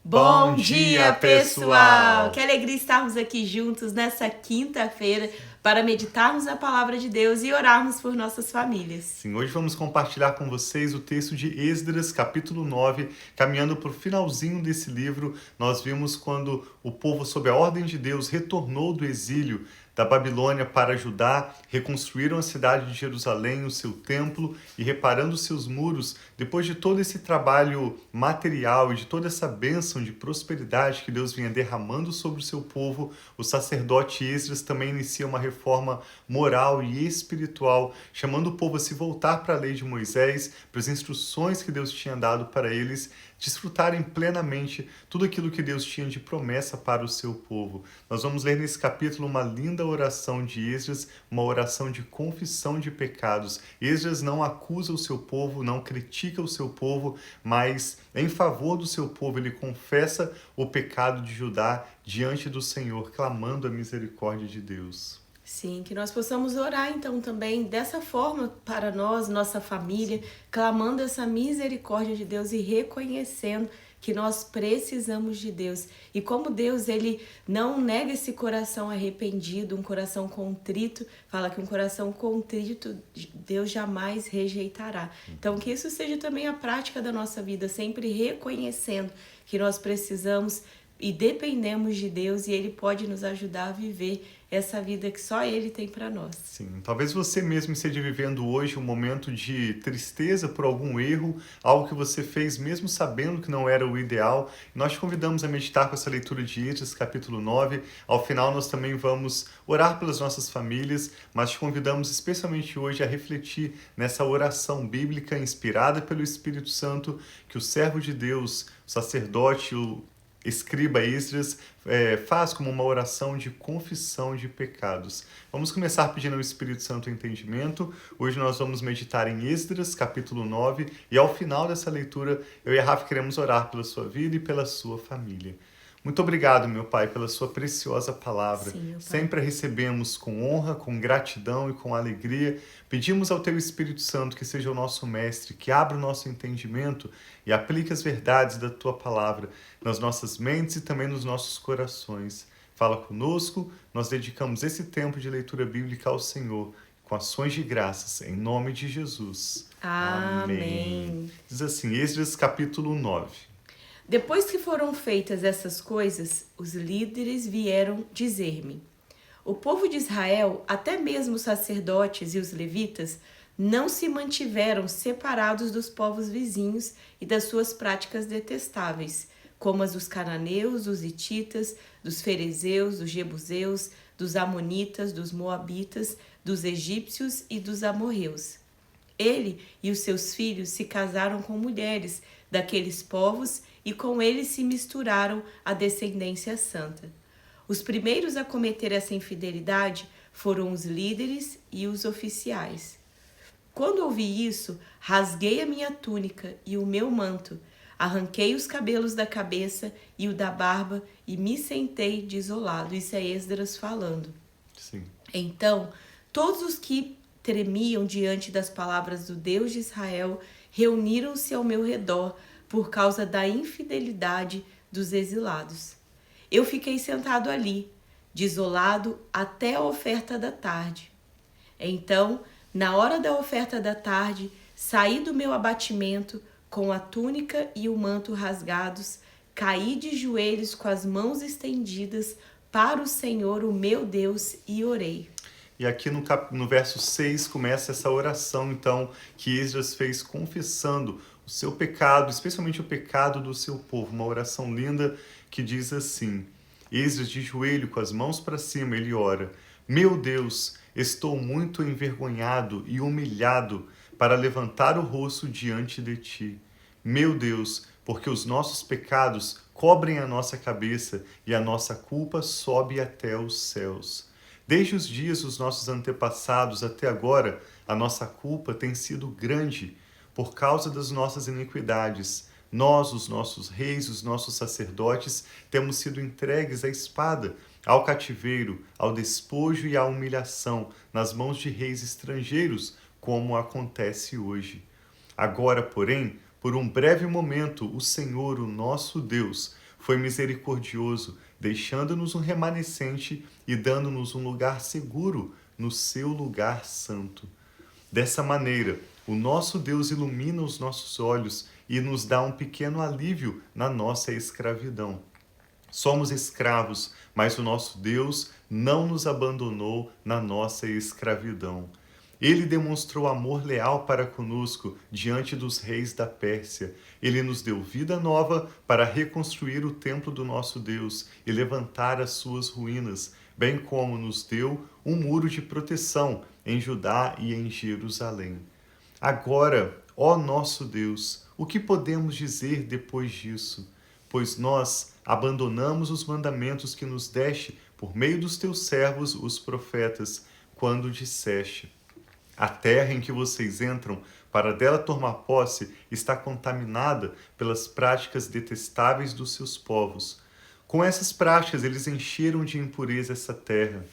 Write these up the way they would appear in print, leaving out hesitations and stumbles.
Bom dia, pessoal! Que alegria estarmos aqui juntos nessa quinta-feira para meditarmos a palavra de Deus e orarmos por nossas famílias. Sim, hoje vamos compartilhar com vocês o texto de Esdras, capítulo 9. Caminhando para o finalzinho desse livro, nós vimos quando o povo, sob a ordem de Deus, retornou do exílio da Babilônia para Judá, reconstruíram a cidade de Jerusalém, o seu templo, e reparando seus muros, depois de todo esse trabalho material e de toda essa bênção de prosperidade que Deus vinha derramando sobre o seu povo, o sacerdote Esdras também inicia uma reforma moral e espiritual, chamando o povo a se voltar para a lei de Moisés, para as instruções que Deus tinha dado para eles, desfrutarem plenamente tudo aquilo que Deus tinha de promessa para o seu povo. Nós vamos ler nesse capítulo uma linda oração de Esdras, uma oração de confissão de pecados. Esdras não acusa o seu povo, não critica o seu povo, mas em favor do seu povo ele confessa o pecado de Judá diante do Senhor, clamando a misericórdia de Deus. Sim, que nós possamos orar então também dessa forma para nós, nossa família, clamando essa misericórdia de Deus e reconhecendo que nós precisamos de Deus. E como Deus, ele não nega esse coração arrependido, um coração contrito, fala que um coração contrito Deus jamais rejeitará. Então que isso seja também a prática da nossa vida, sempre reconhecendo que nós precisamos e dependemos de Deus e Ele pode nos ajudar a viver essa vida que só Ele tem para nós. Sim, talvez você mesmo esteja vivendo hoje um momento de tristeza por algum erro, algo que você fez mesmo sabendo que não era o ideal. Nós te convidamos a meditar com essa leitura de Esdras, capítulo 9. Ao final nós também vamos orar pelas nossas famílias, mas te convidamos especialmente hoje a refletir nessa oração bíblica inspirada pelo Espírito Santo que o servo de Deus, o sacerdote, o escriba Esdras faz como uma oração de confissão de pecados. Vamos começar pedindo ao Espírito Santo o entendimento. Hoje nós vamos meditar em Esdras, capítulo 9, e ao final dessa leitura, eu e a Rafa queremos orar pela sua vida e pela sua família. Muito obrigado, meu Pai, pela sua preciosa palavra. Sim, meu Pai. Sempre a recebemos com honra, com gratidão e com alegria. Pedimos ao Teu Espírito Santo que seja o nosso mestre, que abra o nosso entendimento e aplique as verdades da Tua palavra nas nossas mentes e também nos nossos corações. Fala conosco, nós dedicamos esse tempo de leitura bíblica ao Senhor, com ações de graças, em nome de Jesus. Amém. Diz assim, Esdras capítulo 9. Depois que foram feitas essas coisas, os líderes vieram dizer-me: o povo de Israel, até mesmo os sacerdotes e os levitas, não se mantiveram separados dos povos vizinhos e das suas práticas detestáveis, como as dos cananeus, dos hititas, dos ferezeus, dos jebuseus, dos amonitas, dos moabitas, dos egípcios e dos amorreus. Ele e os seus filhos se casaram com mulheres daqueles povos e com eles se misturaram a descendência santa. Os primeiros a cometer essa infidelidade foram os líderes e os oficiais. Quando ouvi isso, rasguei a minha túnica e o meu manto, arranquei os cabelos da cabeça e o da barba e me sentei desolado. Isso é Esdras falando. Sim. Então, todos os que tremiam diante das palavras do Deus de Israel reuniram-se ao meu redor por causa da infidelidade dos exilados. Eu fiquei sentado ali, desolado até a oferta da tarde. Então, na hora da oferta da tarde, saí do meu abatimento com a túnica e o manto rasgados, caí de joelhos com as mãos estendidas para o Senhor, o meu Deus, e orei. E aqui no verso 6 começa essa oração, então, que Esdras fez confessando o seu pecado, especialmente o pecado do seu povo. Uma oração linda que diz assim, Esdras de joelho, com as mãos para cima, ele ora: meu Deus, estou muito envergonhado e humilhado para levantar o rosto diante de ti. Meu Deus, porque os nossos pecados cobrem a nossa cabeça e a nossa culpa sobe até os céus. Desde os dias dos nossos antepassados até agora, a nossa culpa tem sido grande por causa das nossas iniquidades. Nós, os nossos reis, os nossos sacerdotes, temos sido entregues à espada, ao cativeiro, ao despojo e à humilhação, nas mãos de reis estrangeiros, como acontece hoje. Agora, porém, por um breve momento, o Senhor, o nosso Deus, foi misericordioso, deixando-nos um remanescente e dando-nos um lugar seguro no seu lugar santo. Dessa maneira, o nosso Deus ilumina os nossos olhos e nos dá um pequeno alívio na nossa escravidão. Somos escravos, mas o nosso Deus não nos abandonou na nossa escravidão. Ele demonstrou amor leal para conosco diante dos reis da Pérsia. Ele nos deu vida nova para reconstruir o templo do nosso Deus e levantar as suas ruínas, bem como nos deu um muro de proteção em Judá e em Jerusalém. Agora, ó nosso Deus, o que podemos dizer depois disso? Pois nós abandonamos os mandamentos que nos deste por meio dos teus servos, os profetas, quando disseste: a terra em que vocês entram para dela tomar posse está contaminada pelas práticas detestáveis dos seus povos. Com essas práticas eles encheram de impureza essa terra.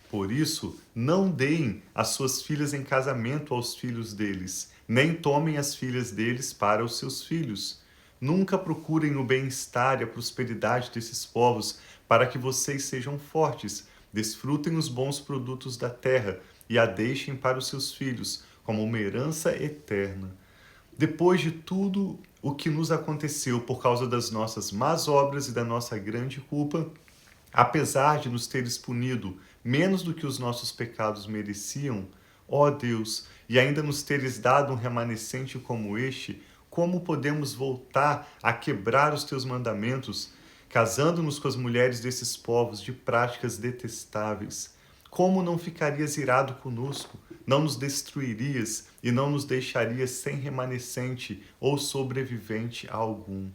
Por isso, não deem as suas filhas em casamento aos filhos deles, nem tomem as filhas deles para os seus filhos. Nunca procurem o bem-estar e a prosperidade desses povos para que vocês sejam fortes, desfrutem os bons produtos da terra e a deixem para os seus filhos como uma herança eterna. Depois de tudo o que nos aconteceu por causa das nossas más obras e da nossa grande culpa, apesar de nos teres punido menos do que os nossos pecados mereciam, ó Deus, e ainda nos teres dado um remanescente como este, como podemos voltar a quebrar os teus mandamentos, casando-nos com as mulheres desses povos de práticas detestáveis? Como não ficarias irado conosco? Não nos destruirias e não nos deixarias sem remanescente ou sobrevivente algum?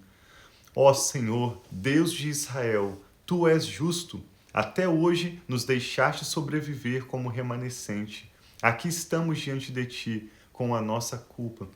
Ó Senhor, Deus de Israel, Tu és justo. Até hoje nos deixaste sobreviver como remanescente. Aqui estamos diante de Ti com a nossa culpa,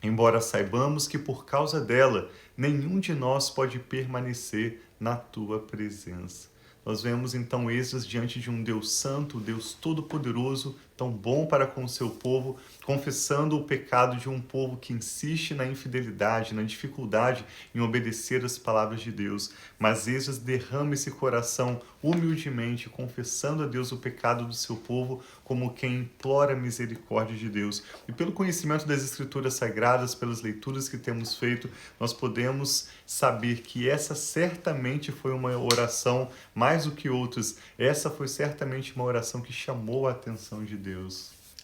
embora saibamos que por causa dela nenhum de nós pode permanecer na Tua presença. Nós vemos então Esdras diante de um Deus santo, Deus todo-poderoso, tão bom para com o seu povo, confessando o pecado de um povo que insiste na infidelidade, na dificuldade em obedecer as palavras de Deus. Mas Esdras derrama esse coração humildemente, confessando a Deus o pecado do seu povo, como quem implora a misericórdia de Deus. E pelo conhecimento das Escrituras Sagradas, pelas leituras que temos feito, nós podemos saber que essa certamente foi uma oração, mais do que outras, essa foi certamente uma oração que chamou a atenção de Deus.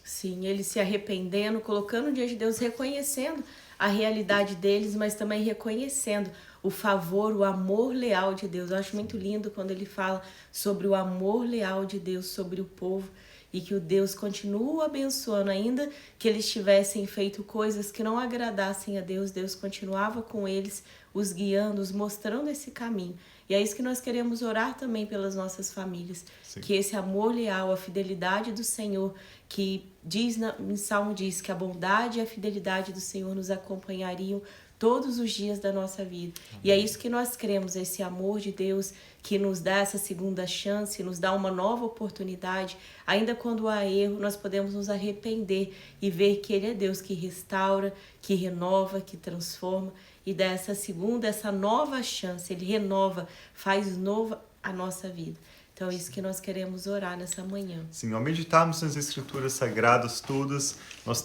Sim, eles se arrependendo, colocando diante de Deus, reconhecendo a realidade deles, mas também reconhecendo o favor, o amor leal de Deus. Eu acho muito lindo quando ele fala sobre o amor leal de Deus sobre o povo e que o Deus continua abençoando, ainda que eles tivessem feito coisas que não agradassem a Deus, Deus continuava com eles, os guiando, os mostrando esse caminho. E é isso que nós queremos orar também pelas nossas famílias. Sim. Que esse amor leal, a fidelidade do Senhor, que diz em Salmo diz que a bondade e a fidelidade do Senhor nos acompanhariam todos os dias da nossa vida. Amém. E é isso que nós queremos, esse amor de Deus que nos dá essa segunda chance, nos dá uma nova oportunidade. Ainda quando há erro, nós podemos nos arrepender e ver que Ele é Deus que restaura, que renova, que transforma e dá essa segunda, essa nova chance. Ele renova, faz nova a nossa vida. Então é isso que nós queremos orar nessa manhã. Sim, ao meditarmos nas Escrituras Sagradas todas, nós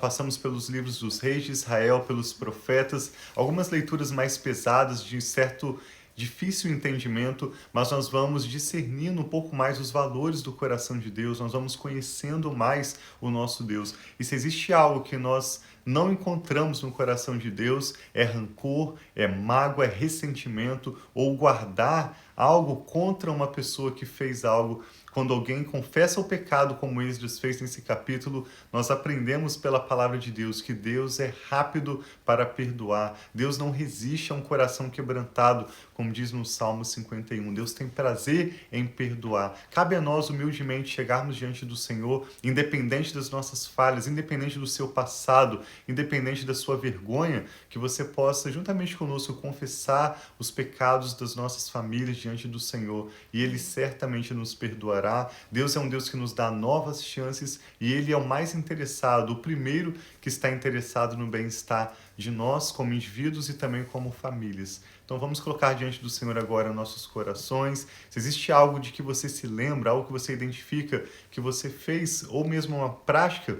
passamos pelos livros dos reis de Israel, pelos profetas, algumas leituras mais pesadas, de certo difícil entendimento, mas nós vamos discernindo um pouco mais os valores do coração de Deus, nós vamos conhecendo mais o nosso Deus. E se existe algo que nós não encontramos no coração de Deus, é rancor, é mágoa, é ressentimento ou guardar algo contra uma pessoa que fez algo. Quando alguém confessa o pecado, como Esdras fez nesse capítulo, nós aprendemos pela palavra de Deus que Deus é rápido para perdoar. Deus não resiste a um coração quebrantado, como diz no Salmo 51. Deus tem prazer em perdoar. Cabe a nós humildemente chegarmos diante do Senhor, independente das nossas falhas, independente do seu passado, independente da sua vergonha, que você possa, juntamente conosco, confessar os pecados das nossas famílias diante do Senhor, e Ele certamente nos perdoará. orar. Deus é um Deus que nos dá novas chances e Ele é o mais interessado, o primeiro que está interessado no bem-estar de nós como indivíduos e também como famílias. Então vamos colocar diante do Senhor agora nossos corações. Se existe algo de que você se lembra, algo que você identifica, que você fez, ou mesmo uma prática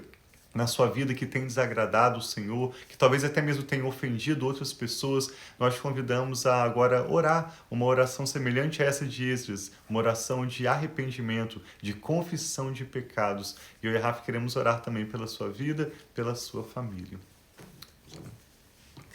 na sua vida que tem desagradado o Senhor, que talvez até mesmo tenha ofendido outras pessoas, nós te convidamos a agora orar uma oração semelhante a essa de Esdras, uma oração de arrependimento, de confissão de pecados. E eu e a Rafa queremos orar também pela sua vida, pela sua família.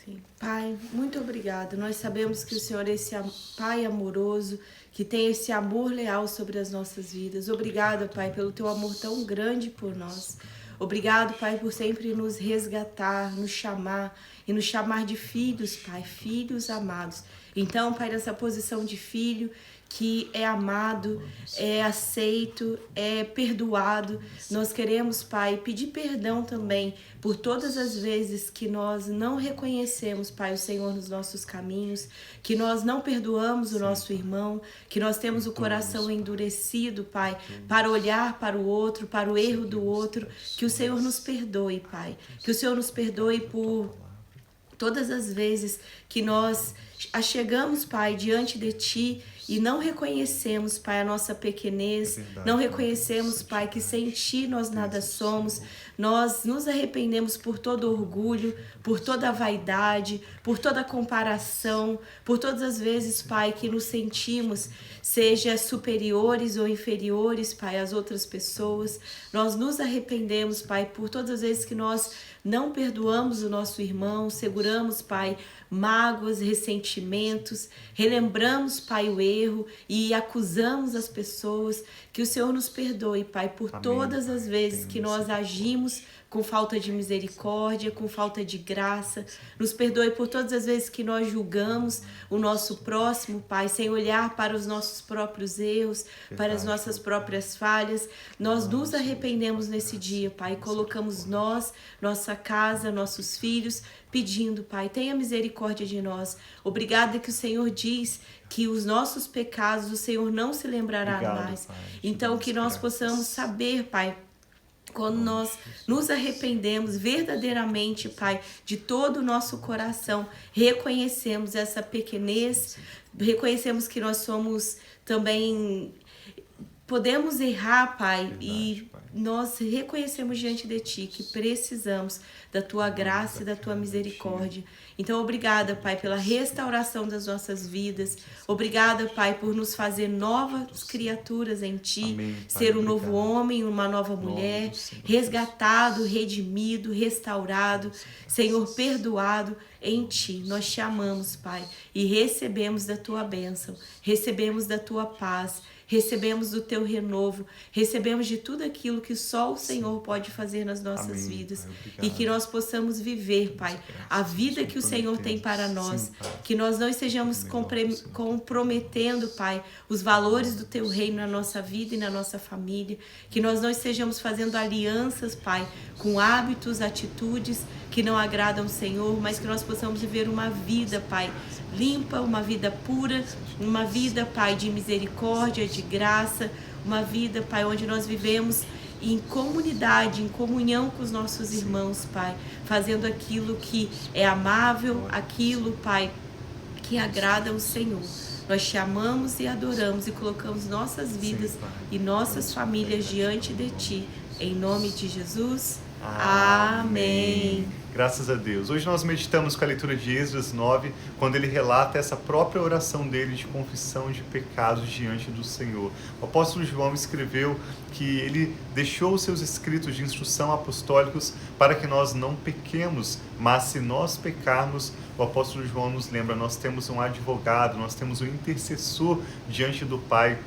Sim. Pai, muito obrigado. Nós sabemos que o Senhor é esse Pai amoroso, que tem esse amor leal sobre as nossas vidas. Obrigado, Pai, pelo teu amor tão grande por nós. Obrigado, Pai, por sempre nos resgatar, nos chamar e nos chamar de filhos, Pai, filhos amados. Então, Pai, nessa posição de filho que é amado, é aceito, é perdoado, nós queremos, Pai, pedir perdão também por todas as vezes que nós não reconhecemos, Pai, o Senhor nos nossos caminhos, que nós não perdoamos o nosso irmão, que nós temos o coração endurecido, Pai, para olhar para o outro, para o erro do outro. Que o Senhor nos perdoe, Pai, que o Senhor nos perdoe por todas as vezes que nós achegamos, Pai, diante de Ti e não reconhecemos, Pai, a nossa pequenez, não reconhecemos, Pai, que sem Ti nós nada somos. Nós nos arrependemos por todo orgulho, por toda vaidade, por toda comparação, por todas as vezes, Pai, que nos sentimos, seja superiores ou inferiores, Pai, às outras pessoas. Nós nos arrependemos, Pai, por todas as vezes que nós não perdoamos o nosso irmão, seguramos, Pai, mágoas, ressentimentos, relembramos, Pai, o erro e acusamos as pessoas. Que o Senhor nos perdoe, Pai, por todas as vezes que nós agimos com falta de misericórdia, com falta de graça. Nos perdoe por todas as vezes que nós julgamos o nosso próximo, Pai, sem olhar para os nossos próprios erros, para as nossas próprias falhas. Nós nos arrependemos nesse dia, Pai, colocamos nós, nossa casa, nossos filhos, pedindo, Pai, tenha misericórdia de nós. Obrigada que o Senhor diz que os nossos pecados o Senhor não se lembrará mais. Pai, então que nós possamos saber, Pai, quando nós nos arrependemos verdadeiramente, Pai, de todo o nosso coração, reconhecemos essa pequenez, reconhecemos que nós somos também, podemos errar, Pai, e nós reconhecemos diante de Ti que precisamos da Tua graça e da Tua misericórdia. Então, obrigada, Pai, pela restauração das nossas vidas. Obrigada, Pai, por nos fazer novas criaturas em Ti. Amém, Pai, ser um novo homem, uma nova mulher, resgatado, redimido, restaurado, Senhor, perdoado em Ti. Nós te amamos, Pai, e recebemos da Tua bênção, recebemos da Tua paz, recebemos do Teu renovo, recebemos de tudo aquilo que só o Senhor pode fazer nas nossas vidas. Pai, e que nós possamos viver, Pai, a vida que o Senhor tem para nós. Sim, que nós não estejamos comprometendo, Pai, os valores do Teu reino na nossa vida e na nossa família. Que nós não estejamos fazendo alianças, Pai, com hábitos, atitudes que não agradam ao Senhor, mas que nós possamos viver uma vida, Pai, limpa, uma vida pura, uma vida, Pai, de misericórdia, de graça, uma vida, Pai, onde nós vivemos em comunidade, em comunhão com os nossos irmãos, Pai, fazendo aquilo que é amável, aquilo, Pai, que agrada ao Senhor. Nós te amamos e adoramos e colocamos nossas vidas e nossas famílias diante de Ti. Em nome de Jesus. Amém. Graças a Deus. Hoje nós meditamos com a leitura de Esdras 9, quando ele relata essa própria oração dele de confissão de pecados diante do Senhor. O apóstolo João escreveu que ele deixou os seus escritos de instrução apostólicos para que nós não pequemos, mas se nós pecarmos, o apóstolo João nos lembra, nós temos um advogado, nós temos um intercessor diante do Pai,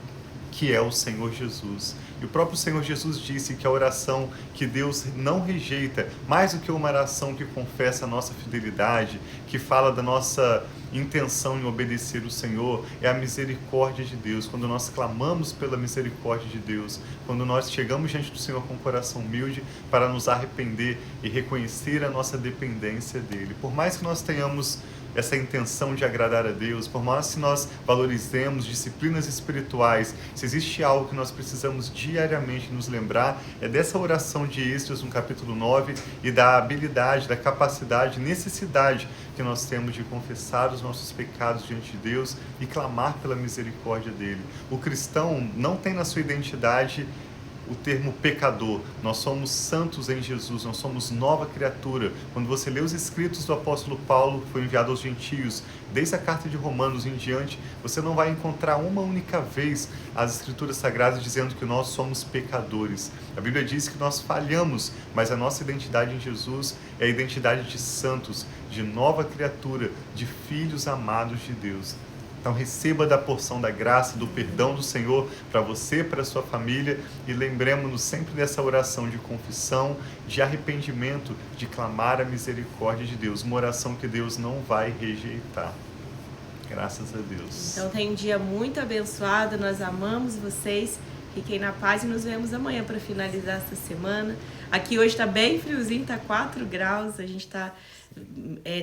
que é o Senhor Jesus. E o próprio Senhor Jesus disse que a oração que Deus não rejeita, mais do que uma oração que confessa a nossa fidelidade, que fala da nossa intenção em obedecer o Senhor, é a misericórdia de Deus. Quando nós clamamos pela misericórdia de Deus, quando nós chegamos diante do Senhor com um coração humilde para nos arrepender e reconhecer a nossa dependência dEle. Por mais que nós tenhamos essa intenção de agradar a Deus, por mais que nós valorizemos disciplinas espirituais, se existe algo que nós precisamos diariamente nos lembrar, é dessa oração de Esdras no capítulo 9 e da habilidade, da capacidade, necessidade que nós temos de confessar os nossos pecados diante de Deus e clamar pela misericórdia dele. O cristão não tem na sua identidade o termo pecador. Nós somos santos em Jesus, nós somos nova criatura. Quando você lê os escritos do apóstolo Paulo, que foi enviado aos gentios, desde a carta de Romanos em diante, você não vai encontrar uma única vez as escrituras sagradas dizendo que nós somos pecadores. A Bíblia diz que nós falhamos, mas a nossa identidade em Jesus é a identidade de santos, de nova criatura, de filhos amados de Deus. Então receba da porção da graça, do perdão do Senhor para você, para a sua família, e lembremos-nos sempre dessa oração de confissão, de arrependimento, de clamar a misericórdia de Deus, uma oração que Deus não vai rejeitar. Graças a Deus. Então tenha um dia muito abençoado, nós amamos vocês, fiquem na paz e nos vemos amanhã para finalizar essa semana. Aqui hoje está bem friozinho, está 4 graus, a gente está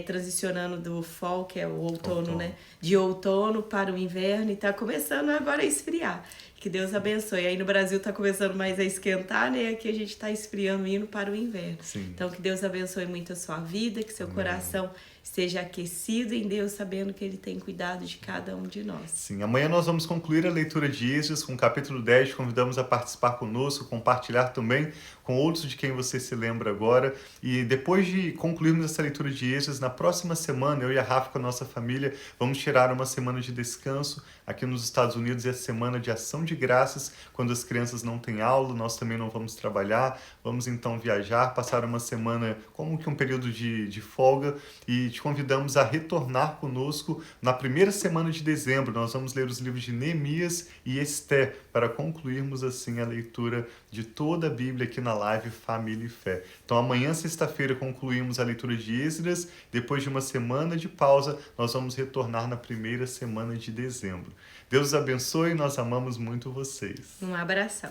transicionando do fall, que é o outono, né? De outono para o inverno, e está começando agora a esfriar. Que Deus abençoe. Aí no Brasil está começando mais a esquentar, né? Aqui a gente está esfriando, indo para o inverno. Sim. Então que Deus abençoe muito a sua vida, que seu coração esteja aquecido em Deus, sabendo que Ele tem cuidado de cada um de nós. Sim, amanhã nós vamos concluir a leitura de Esdras com o capítulo 10, convidamos a participar conosco, compartilhar também com outros de quem você se lembra agora, e depois de concluirmos essa leitura de Esdras, na próxima semana, eu e a Rafa com a nossa família, vamos tirar uma semana de descanso. Aqui nos Estados Unidos é a semana de ação de graças, quando as crianças não têm aula, nós também não vamos trabalhar, vamos então viajar, passar uma semana como que um período de folga, e te convidamos a retornar conosco na primeira semana de dezembro. Nós vamos ler os livros de Neemias e Esther, para concluirmos assim a leitura de toda a Bíblia aqui na live Família e Fé. Então amanhã, sexta-feira, concluímos a leitura de Esdras. Depois de uma semana de pausa, nós vamos retornar na primeira semana de dezembro. Deus os abençoe, nós amamos muito vocês. Um abração.